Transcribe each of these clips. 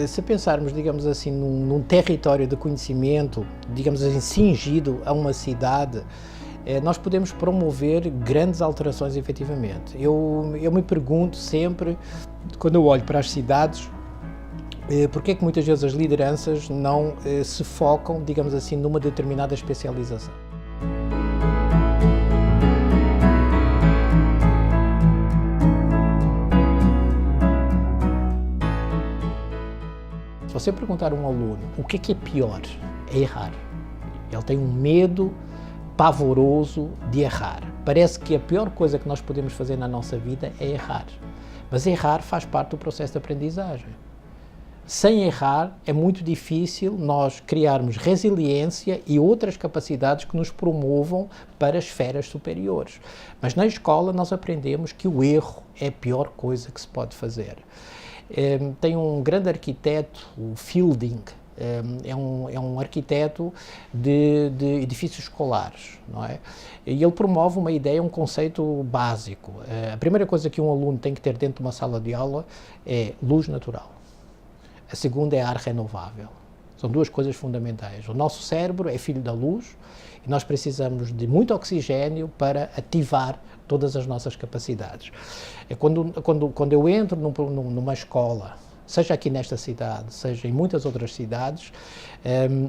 Se pensarmos, digamos assim, num território de conhecimento, digamos assim, cingido a uma cidade, nós podemos promover grandes alterações, efetivamente. Eu me pergunto sempre, quando eu olho para as cidades, porque é que muitas vezes as lideranças não se focam, digamos assim, numa determinada especialização. Se você perguntar a um aluno o que é pior, é errar. Ele tem um medo pavoroso de errar. Parece que a pior coisa que nós podemos fazer na nossa vida é errar. Mas errar faz parte do processo de aprendizagem. Sem errar, é muito difícil nós criarmos resiliência e outras capacidades que nos promovam para esferas superiores. Mas na escola nós aprendemos que o erro é a pior coisa que se pode fazer. Tem um grande arquiteto, o Fielding, é um arquiteto de edifícios escolares, não é? E ele promove uma ideia, um conceito básico. A primeira coisa que um aluno tem que ter dentro de uma sala de aula é luz natural. A segunda é ar renovável. São duas coisas fundamentais. O nosso cérebro é filho da luz e nós precisamos de muito oxigênio para ativar todas as nossas capacidades. Quando eu entro numa escola, seja aqui nesta cidade, seja em muitas outras cidades,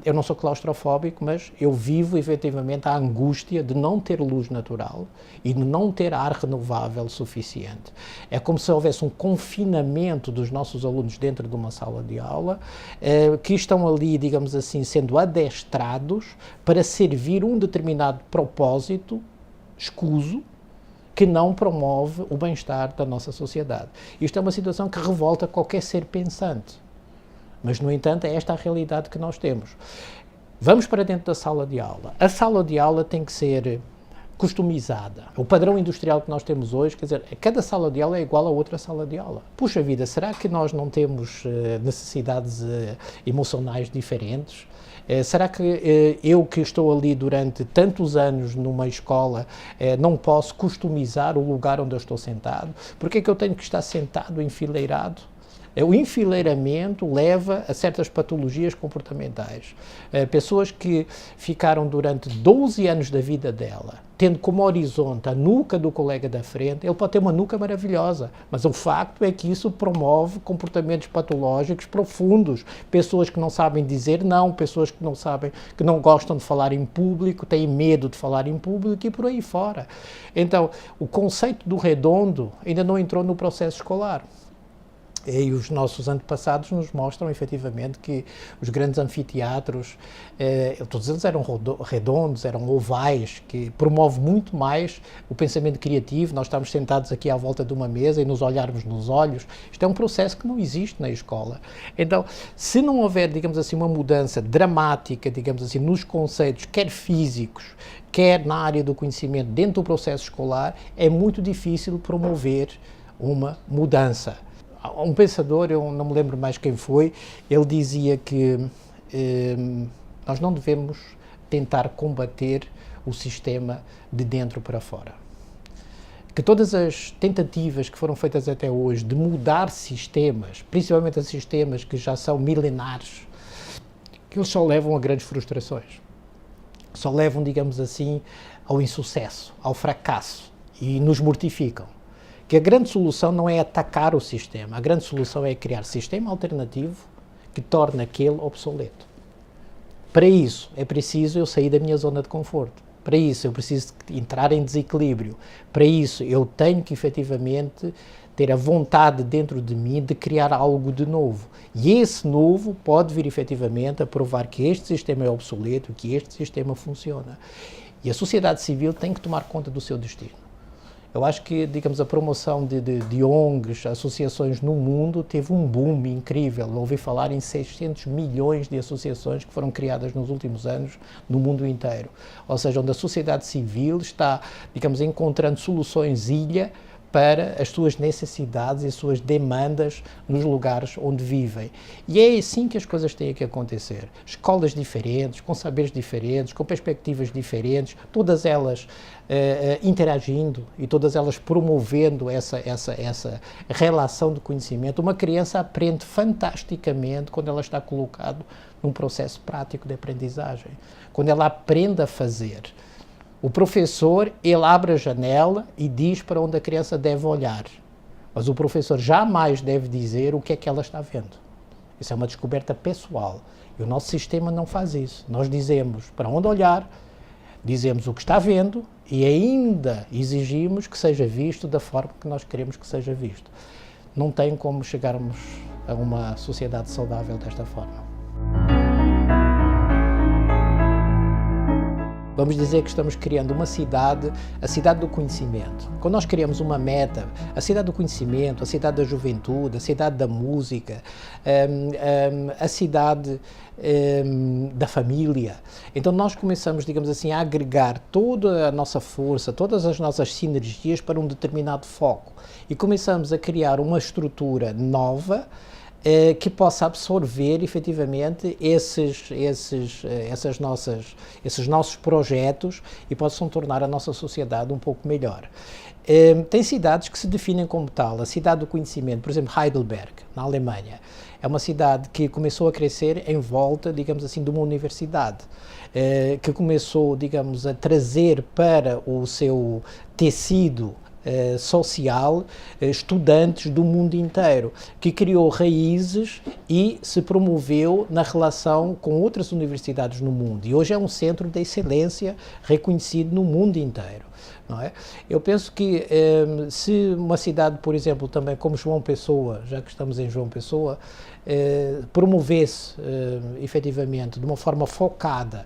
eu não sou claustrofóbico, mas eu vivo efetivamente a angústia de não ter luz natural e de não ter ar renovável suficiente. É como se houvesse um confinamento dos nossos alunos dentro de uma sala de aula, que estão ali, digamos assim, sendo adestrados para servir um determinado propósito escuso, que não promove o bem-estar da nossa sociedade. Isto é uma situação que revolta qualquer ser pensante. Mas, no entanto, é esta a realidade que nós temos. Vamos para dentro da sala de aula. A sala de aula tem que ser customizada. O padrão industrial que nós temos hoje, quer dizer, cada sala de aula é igual a outra sala de aula. Puxa vida, será que nós não temos necessidades emocionais diferentes? Será que eu que estou ali durante tantos anos numa escola não posso customizar o lugar onde eu estou sentado? Porque é que eu tenho que estar sentado enfileirado? O enfileiramento leva a certas patologias comportamentais. Pessoas que ficaram durante 12 anos da vida dela, tendo como horizonte a nuca do colega da frente, ele pode ter uma nuca maravilhosa, mas o facto é que isso promove comportamentos patológicos profundos. Pessoas que não sabem dizer não, pessoas que não sabem, que não gostam de falar em público, têm medo de falar em público e por aí fora. Então, o conceito do redondo ainda não entrou no processo escolar. E os nossos antepassados nos mostram, efetivamente, que os grandes anfiteatros, todos eles eram redondos, eram ovais, que promove muito mais o pensamento criativo. Nós estamos sentados aqui à volta de uma mesa e nos olharmos nos olhos. Isto é um processo que não existe na escola. Então, se não houver, digamos assim, uma mudança dramática, digamos assim, nos conceitos, quer físicos, quer na área do conhecimento, dentro do processo escolar, é muito difícil promover uma mudança. Um pensador, eu não me lembro mais quem foi, ele dizia que nós não devemos tentar combater o sistema de dentro para fora. Que todas as tentativas que foram feitas até hoje de mudar sistemas, principalmente os sistemas que já são milenares, que eles só levam a grandes frustrações. Só levam, digamos assim, ao insucesso, ao fracasso e nos mortificam. Que a grande solução não é atacar o sistema, a grande solução é criar sistema alternativo que torne aquele obsoleto. Para isso, é preciso eu sair da minha zona de conforto. Para isso, eu preciso entrar em desequilíbrio. Para isso, eu tenho que, efetivamente, ter a vontade dentro de mim de criar algo de novo. E esse novo pode vir, efetivamente, a provar que este sistema é obsoleto, que este sistema funciona. E a sociedade civil tem que tomar conta do seu destino. Eu acho que, digamos, a promoção de ONGs, associações no mundo, teve um boom incrível. Ouvi falar em 600 milhões de associações que foram criadas nos últimos anos no mundo inteiro. Ou seja, onde a sociedade civil está, digamos, encontrando soluções ilha para as suas necessidades e as suas demandas nos lugares onde vivem. E é assim que as coisas têm que acontecer. Escolas diferentes, com saberes diferentes, com perspectivas diferentes, todas elas interagindo e todas elas promovendo essa relação de conhecimento. Uma criança aprende fantasticamente quando ela está colocada num processo prático de aprendizagem, quando ela aprende a fazer. O professor, ele abre a janela e diz para onde a criança deve olhar, mas o professor jamais deve dizer o que é que ela está vendo. Isso é uma descoberta pessoal e o nosso sistema não faz isso. Nós dizemos para onde olhar, dizemos o que está vendo e ainda exigimos que seja visto da forma que nós queremos que seja visto. Não tem como chegarmos a uma sociedade saudável desta forma. Vamos dizer que estamos criando uma cidade, a cidade do conhecimento. Quando nós criamos uma meta, a cidade do conhecimento, a cidade da juventude, a cidade da música, a cidade da família. Então nós começamos, digamos assim, a agregar toda a nossa força, todas as nossas sinergias para um determinado foco. E começamos a criar uma estrutura nova que possa absorver efetivamente esses nossos projetos e possam tornar a nossa sociedade um pouco melhor. Tem cidades que se definem como tal. A cidade do conhecimento, por exemplo, Heidelberg, na Alemanha, é uma cidade que começou a crescer em volta, digamos assim, de uma universidade, que começou, digamos, a trazer para o seu tecido social, estudantes do mundo inteiro, que criou raízes e se promoveu na relação com outras universidades no mundo. E hoje é um centro de excelência reconhecido no mundo inteiro. Não é? Eu penso que se uma cidade, por exemplo, também como João Pessoa, já que estamos em João Pessoa, promovesse efetivamente de uma forma focada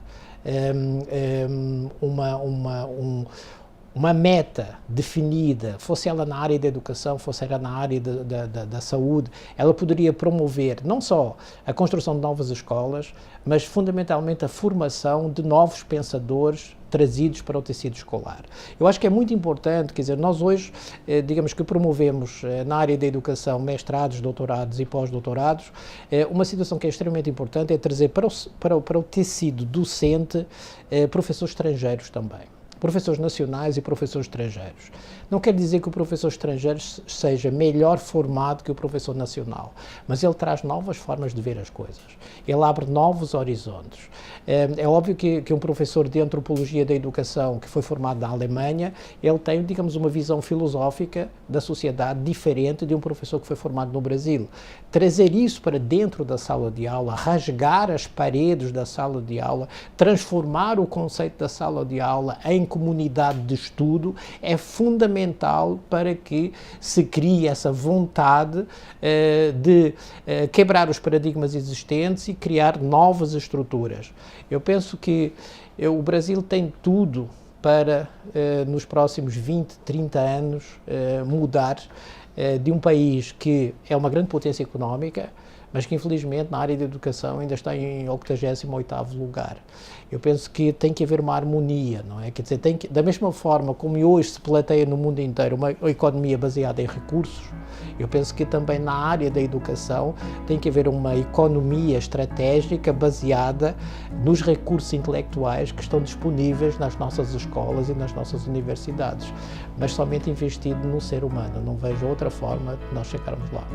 uma meta definida, fosse ela na área da educação, fosse ela na área da saúde, ela poderia promover não só a construção de novas escolas, mas fundamentalmente a formação de novos pensadores trazidos para o tecido escolar. Eu acho que é muito importante, quer dizer, nós hoje, digamos que promovemos na área da educação mestrados, doutorados e pós-doutorados, uma situação que é extremamente importante é trazer para o tecido docente professores estrangeiros também. Professores nacionais e professores estrangeiros. Não quer dizer que o professor estrangeiro seja melhor formado que o professor nacional, mas ele traz novas formas de ver as coisas. Ele abre novos horizontes. É óbvio que um professor de antropologia da educação que foi formado na Alemanha, ele tem, digamos, uma visão filosófica da sociedade diferente de um professor que foi formado no Brasil. Trazer isso para dentro da sala de aula, rasgar as paredes da sala de aula, transformar o conceito da sala de aula em comunidade de estudo é fundamental para que se crie essa vontade de quebrar os paradigmas existentes e criar novas estruturas. Eu penso que o Brasil tem tudo para, nos próximos 20, 30 anos, mudar de um país que é uma grande potência económica, mas que infelizmente na área da educação ainda está em 88º lugar. Eu penso que tem que haver uma harmonia, não é? Quer dizer, da mesma forma como hoje se plateia no mundo inteiro uma economia baseada em recursos, eu penso que também na área da educação tem que haver uma economia estratégica baseada nos recursos intelectuais que estão disponíveis nas nossas escolas e nas nossas universidades, mas somente investido no ser humano. Não vejo outra forma de nós chegarmos lá.